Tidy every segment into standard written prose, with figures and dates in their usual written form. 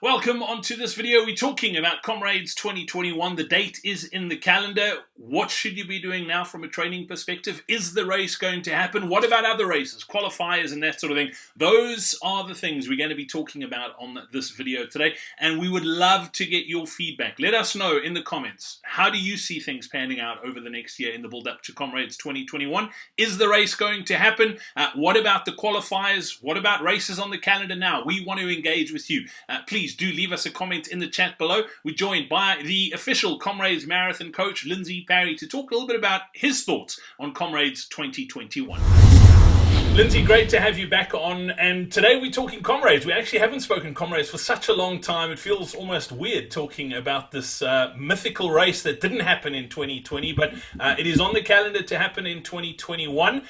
Welcome onto this video. We're talking about Comrades 2021. The date is in the calendar. What should you be doing now from a training perspective? Is the race going to happen? What about other races, qualifiers and that sort of thing? Those are the things we're going to be talking about on this video today, and we would love to get your feedback. Let us know in the comments, how do you see things panning out over the next year in the build-up to Comrades 2021? Is the race going to happen? What about the qualifiers? What about races on the calendar now? We want to engage with you. Please do leave us a comment in the chat below. We're joined by the official Comrades Marathon coach, Lindsay Parry, to talk a little bit about his thoughts on Comrades 2021. Lindsay, great to have you back on. And today we're talking Comrades. We actually haven't spoken Comrades for such a long time. It feels almost weird talking about this mythical race that didn't happen in 2020, but it is on the calendar to happen in 2021.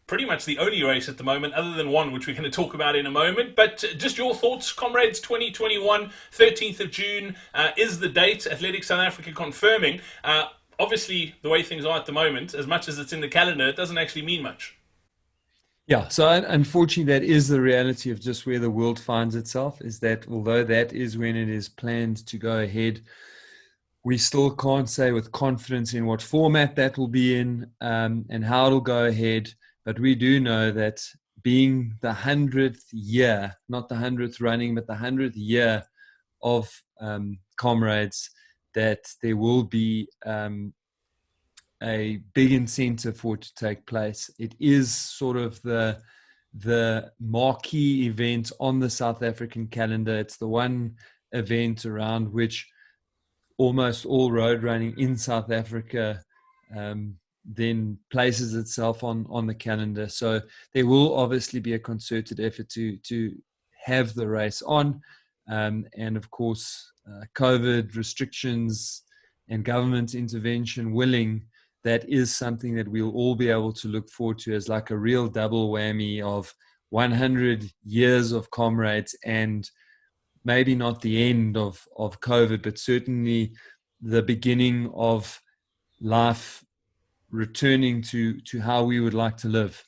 Pretty much the only race at the moment, other than one, which we're going to talk about in a moment. But just your thoughts, Comrades 2021, 13th of June is the date. Athletics South Africa confirming. Obviously, the way things are at the moment, as much as it's in the calendar, it doesn't actually mean much. Yeah, so unfortunately, that is the reality of just where the world finds itself, is that although that is when it is planned to go ahead, we still can't say with confidence in what format that will be in and how it'll go ahead. But we do know that being the 100th year, not the 100th running, but the 100th year of Comrades, that there will be a big incentive for it to take place. It is sort of the marquee event on the South African calendar. It's the one event around which almost all road running in South Africa then places itself on the calendar. So there will obviously be a concerted effort to have the race on. And of course, COVID restrictions and government intervention willing, that is something that we'll all be able to look forward to as like a real double whammy of 100 years of Comrades, and maybe not the end of COVID, but certainly the beginning of life returning to how we would like to live.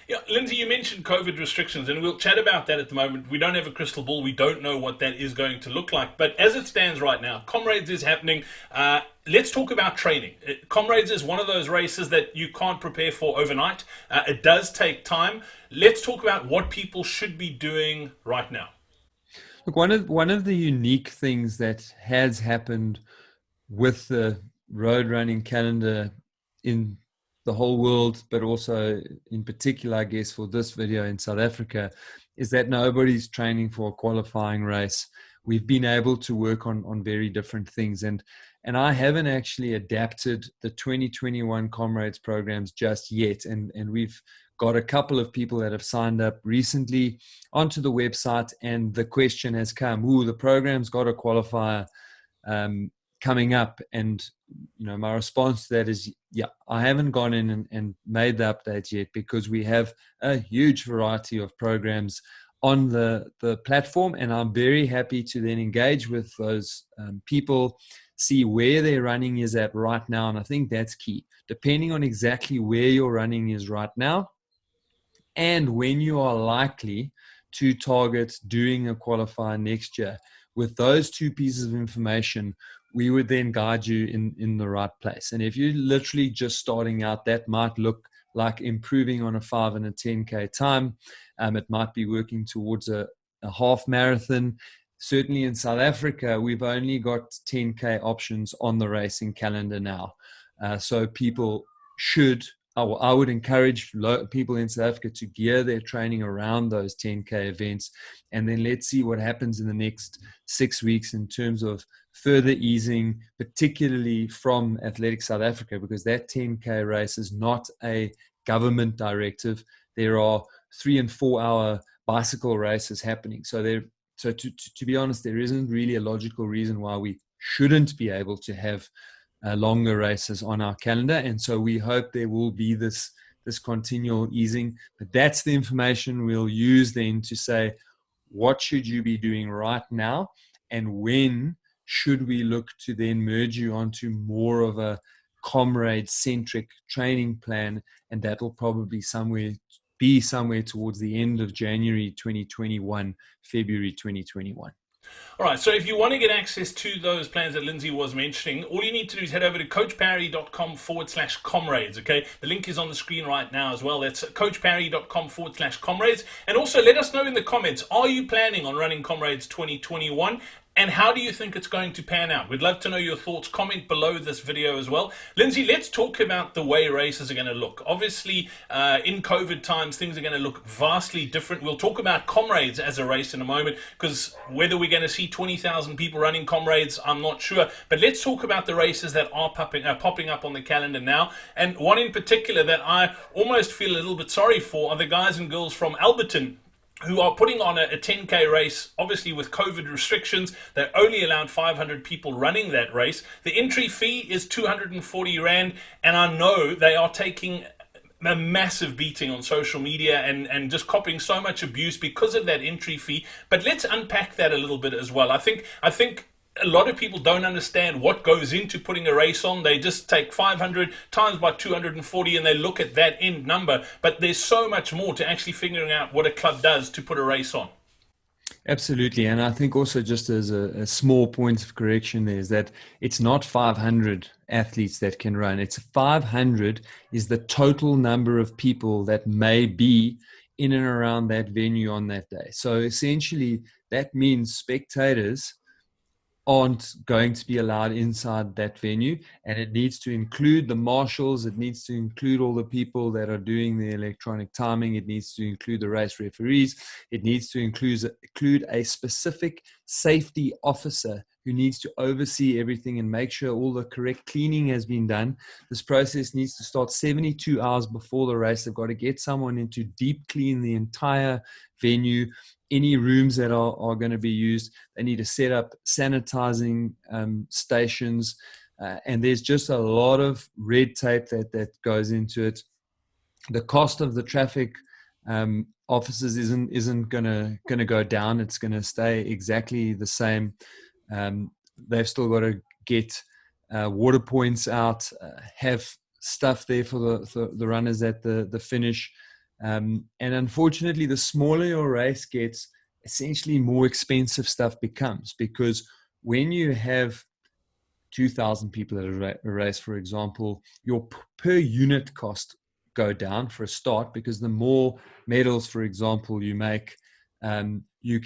Yeah, Lindsay, you mentioned COVID restrictions, and we'll chat about that at the moment. We don't have a crystal ball. We don't know what that is going to look like. But as it stands right now, Comrades is happening. Let's talk about training. Comrades is one of those races that you can't prepare for overnight. It does take time. Let's talk about what people should be doing right now. Look, one of the unique things that has happened with the road running calendar in the whole world, but also in particular, I guess, for this video in South Africa, is that nobody's training for a qualifying race. We've been able to work on very different things. And I haven't actually adapted the 2021 Comrades programs just yet. And we've got a couple of people that have signed up recently onto the website, and the question has come, the program's got a qualifier coming up. And my response to that is, yeah, I haven't gone in and made the updates yet, because we have a huge variety of programs on the platform, and I'm very happy to then engage with those people, see where their running is at right now. And I think that's key, depending on exactly where your running is right now and when you are likely to target doing a qualifier next year. With those two pieces of information, we would then guide you in the right place. And if you're literally just starting out, that might look like improving on a 5 and a 10K time. It might be working towards a half marathon. Certainly in South Africa, we've only got 10K options on the racing calendar now. So people should, I would encourage people in South Africa to gear their training around those 10K events. And then let's see what happens in the next 6 weeks in terms of further easing, particularly from Athletics South Africa, because that 10K race is not a government directive. There are 3 and 4 hour bicycle races happening. So to be honest, there isn't really a logical reason why we shouldn't be able to have longer races on our calendar. And so we hope there will be this continual easing. But that's the information we'll use then to say, what should you be doing right now, and when should we look to then merge you onto more of a Comrade-centric training plan? And that will probably be somewhere towards the end of January 2021, February 2021. All right, so if you want to get access to those plans that Lindsay was mentioning, all you need to do is head over to coachparry.com/comrades. Okay, the link is on the screen right now as well. That's coachparry.com/comrades. And also let us know in the comments, are you planning on running Comrades 2021? And how do you think it's going to pan out? We'd love to know your thoughts. Comment below this video as well. Lindsay, let's talk about the way races are going to look. Obviously, in COVID times, things are going to look vastly different. We'll talk about Comrades as a race in a moment, because whether we're going to see 20,000 people running Comrades, I'm not sure. But let's talk about the races that are popping up on the calendar now. And one in particular that I almost feel a little bit sorry for are the guys and girls from Alberton, who are putting on a 10K race. Obviously with COVID restrictions, they're only allowed 500 people running that race. The entry fee is 240 Rand, and I know they are taking a massive beating on social media and just copying so much abuse because of that entry fee. But let's unpack that a little bit as well. I think a lot of people don't understand what goes into putting a race on. They just take 500 times by 240 and they look at that end number. But there's so much more to actually figuring out what a club does to put a race on. Absolutely. And I think also, just as a small point of correction there, is that it's not 500 athletes that can run. It's 500 is the total number of people that may be in and around that venue on that day. So essentially that means spectators aren't going to be allowed inside that venue, and it needs to include the marshals, it needs to include all the people that are doing the electronic timing, it needs to include the race referees, it needs to include a specific safety officer who needs to oversee everything and make sure all the correct cleaning has been done. This process needs to start 72 hours before the race. They've got to get someone in to deep clean the entire venue, any rooms that are going to be used. They need to set up sanitizing stations. And there's just a lot of red tape that goes into it. The cost of the traffic officers isn't going to go down. It's going to stay exactly the same. They've still got to get water points out, have stuff there for the runners at the finish. And unfortunately, the smaller your race gets, essentially more expensive stuff becomes, because when you have 2,000 people at a race, for example, your per unit cost go down for a start, because the more medals, for example, you make, you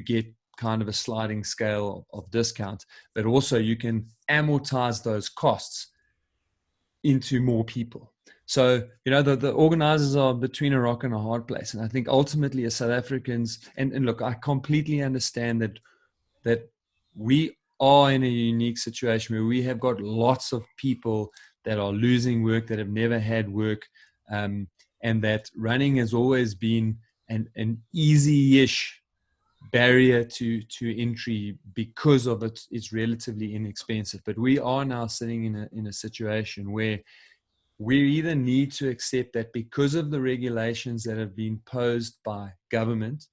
get kind of a sliding scale of discount, but also you can amortize those costs into more people. So, the organizers are between a rock and a hard place. And I think ultimately as South Africans, and look, I completely understand that we are in a unique situation where we have got lots of people that are losing work, that have never had work, and that running has always been an easy-ish barrier to entry because of it's relatively inexpensive. But we are now sitting in a situation where we either need to accept that because of the regulations that have been posed by government,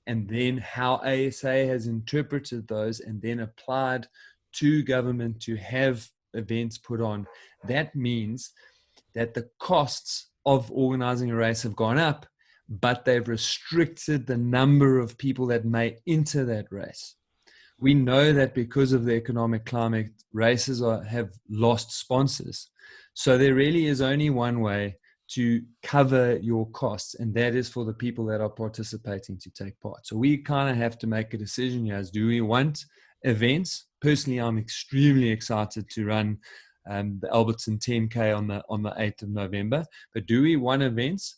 and then how ASA has interpreted those and then applied to government to have events put on, that means that the costs of organizing a race have gone up, but they've restricted the number of people that may enter that race. We know that because of the economic climate, races have lost sponsors. So there really is only one way to cover your costs, and that is for the people that are participating to take part. So we kind of have to make a decision here as, do we want events? Personally, I'm extremely excited to run the Alberton 10K on the 8th of November. But do we want events?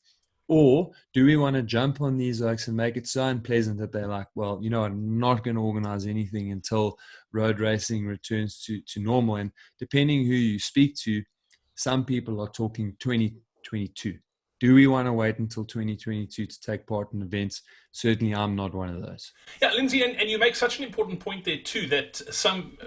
Or do we want to jump on these oaks and make it so unpleasant that they're like, well, I'm not going to organize anything until road racing returns to normal? And depending who you speak to, some people are talking 2022. Do we want to wait until 2022 to take part in events? Certainly, I'm not one of those. Yeah, Lindsay, and you make such an important point there too, that some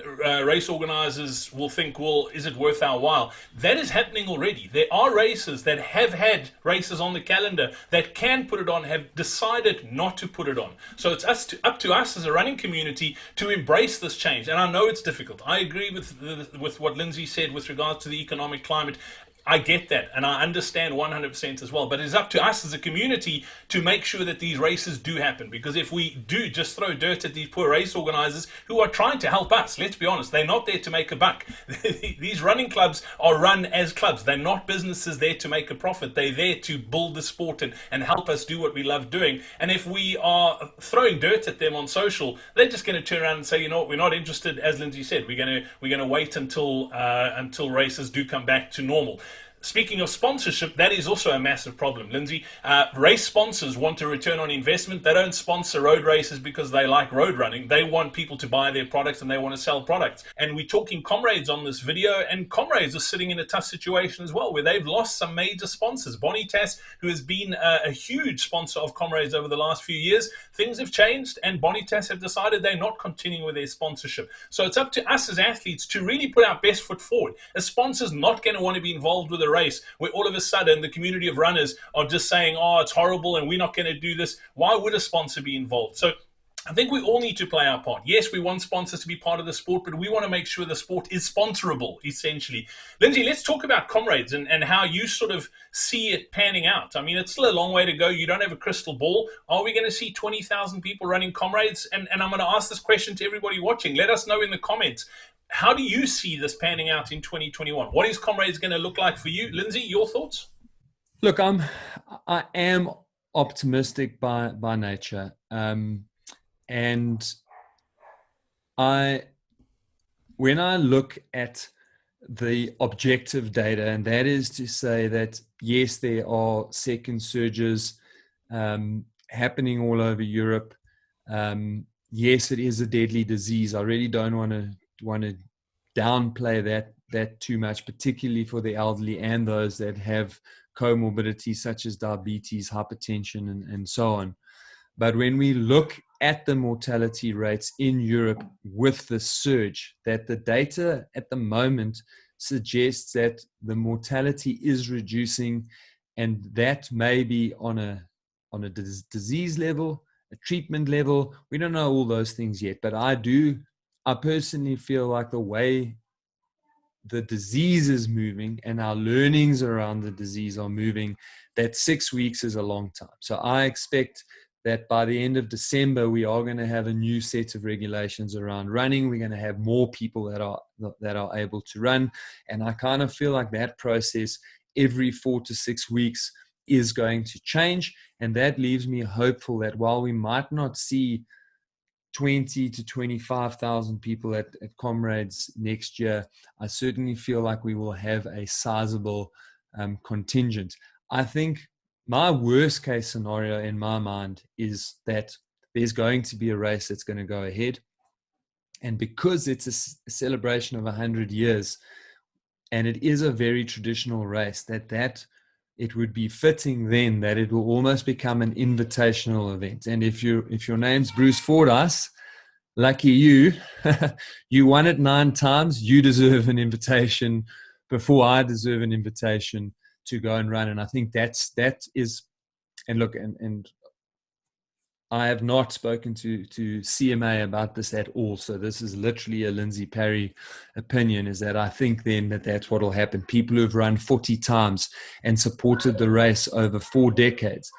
race organizers will think, well, is it worth our while? That is happening already. There are races that have had races on the calendar that can put it on, have decided not to put it on. So it's up to us as a running community to embrace this change. And I know it's difficult. I agree with what Lindsay said with regards to the economic climate. I get that, and I understand 100% as well. But it's up to us as a community to make sure that these races do happen. Because if we do just throw dirt at these poor race organizers who are trying to help us, let's be honest, they're not there to make a buck. These running clubs are run as clubs. They're not businesses there to make a profit. They're there to build the sport and help us do what we love doing. And if we are throwing dirt at them on social, they're just going to turn around and say, you know what, we're not interested. As Lindsay said, we're going to wait until races do come back to normal. Speaking of sponsorship, that is also a massive problem, Lindsay. Race sponsors want a return on investment. They don't sponsor road races because they like road running. They want people to buy their products and they want to sell products. And we're talking Comrades on this video, and Comrades are sitting in a tough situation as well, where they've lost some major sponsors. Bonitas, who has been a huge sponsor of Comrades over the last few years, things have changed, and Bonitas have decided they're not continuing with their sponsorship. So it's up to us as athletes to really put our best foot forward. A sponsor's not going to want to be involved with a race where all of a sudden the community of runners are just saying, oh, it's horrible and we're not going to do this. Why would a sponsor be involved? So I think we all need to play our part. Yes, we want sponsors to be part of the sport, but we want to make sure the sport is sponsorable, essentially. Lindsay, let's talk about Comrades and how you sort of see it panning out. I mean, it's still a long way to go. You don't have a crystal ball. Are we going to see 20,000 people running Comrades? And I'm going to ask this question to everybody watching. Let us know in the comments. How do you see this panning out in 2021? What is Comrades going to look like for you? Lindsay, your thoughts? Look, I am optimistic by nature. And when I look at the objective data, and that is to say that, yes, there are second surges happening all over Europe. Yes, it is a deadly disease. I really don't want to downplay that too much, particularly for the elderly and those that have comorbidities such as diabetes, hypertension, and so on. But when we look at the mortality rates in Europe with the surge, that the data at the moment suggests that the mortality is reducing, and that may be on a disease level, a treatment level. We don't know all those things yet, but I personally feel like the way the disease is moving and our learnings around the disease are moving, that 6 weeks is a long time. So I expect that by the end of December, we are going to have a new set of regulations around running. We're going to have more people that are able to run. And I kind of feel like that process every 4 to 6 weeks is going to change. And that leaves me hopeful that while we might not see 20 to 25,000 people at Comrades next year, I certainly feel like we will have a sizable contingent. I think my worst case scenario in my mind is that there's going to be a race that's going to go ahead. And because it's a celebration of 100 years, and it is a very traditional race, that it would be fitting then that it will almost become an invitational event. And if your name's Bruce Fordyce, lucky you, you won it 9 times, you deserve an invitation before I deserve an invitation to go and run. And I think that is, and look, and I have not spoken to CMA about this at all. So this is literally a Lindsay Parry opinion, is that I think then that's what will happen. People who've run 40 times and supported the race over 4 decades,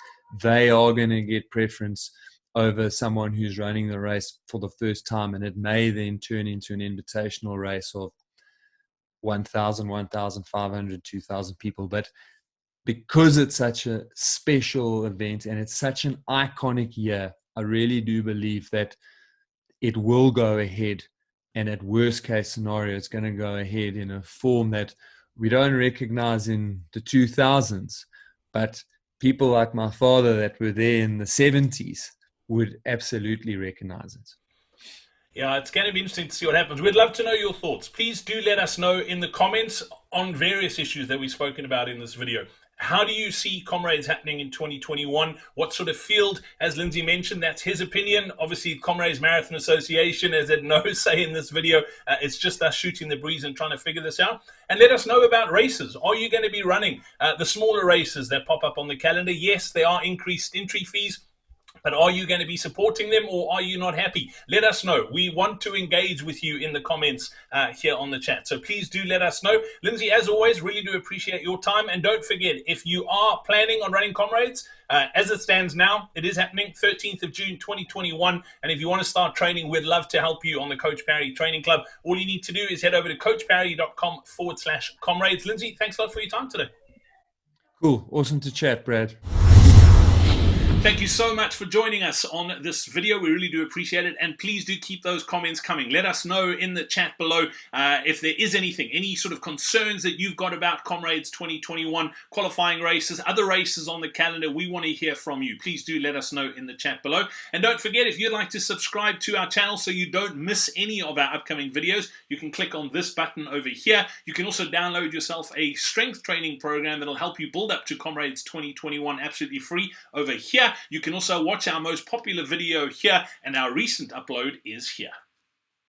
they are going to get preference over someone who's running the race for the first time. And it may then turn into an invitational race of 1,000, 1,500, 2,000 people. But because it's such a special event and it's such an iconic year, I really do believe that it will go ahead. And at worst case scenario, it's going to go ahead in a form that we don't recognize in the 2000s. But people like my father that were there in the 70s would absolutely recognize it. Yeah, it's going to be interesting to see what happens. We'd love to know your thoughts. Please do let us know in the comments on various issues that we've spoken about in this video. How do you see Comrades happening in 2021? What sort of field, as Lindsay mentioned, that's his opinion. Obviously, Comrades Marathon Association has had no say in this video. It's just us shooting the breeze and trying to figure this out. And let us know about races. Are you going to be running the smaller races that pop up on the calendar? Yes, there are increased entry fees. But are you going to be supporting them, or are you not happy? Let us know. We want to engage with you in the comments here on the chat. So please do let us know. Lindsay, as always, really do appreciate your time. And don't forget, if you are planning on running Comrades, as it stands now, it is happening 13th of June 2021. And if you want to start training, we'd love to help you on the Coach Parry Training Club. All you need to do is head over to coachparry.com/comrades. Lindsay, thanks a lot for your time today. Cool. Awesome to chat, Brad. Thank you so much for joining us on this video. We really do appreciate it. And please do keep those comments coming. Let us know in the chat below if there is anything, any sort of concerns that you've got about Comrades 2021, qualifying races, other races on the calendar. We want to hear from you. Please do let us know in the chat below. And don't forget, if you'd like to subscribe to our channel so you don't miss any of our upcoming videos, you can click on this button over here. You can also download yourself a strength training program that'll help you build up to Comrades 2021 absolutely free over here. You can also watch our most popular video here, and our recent upload is here.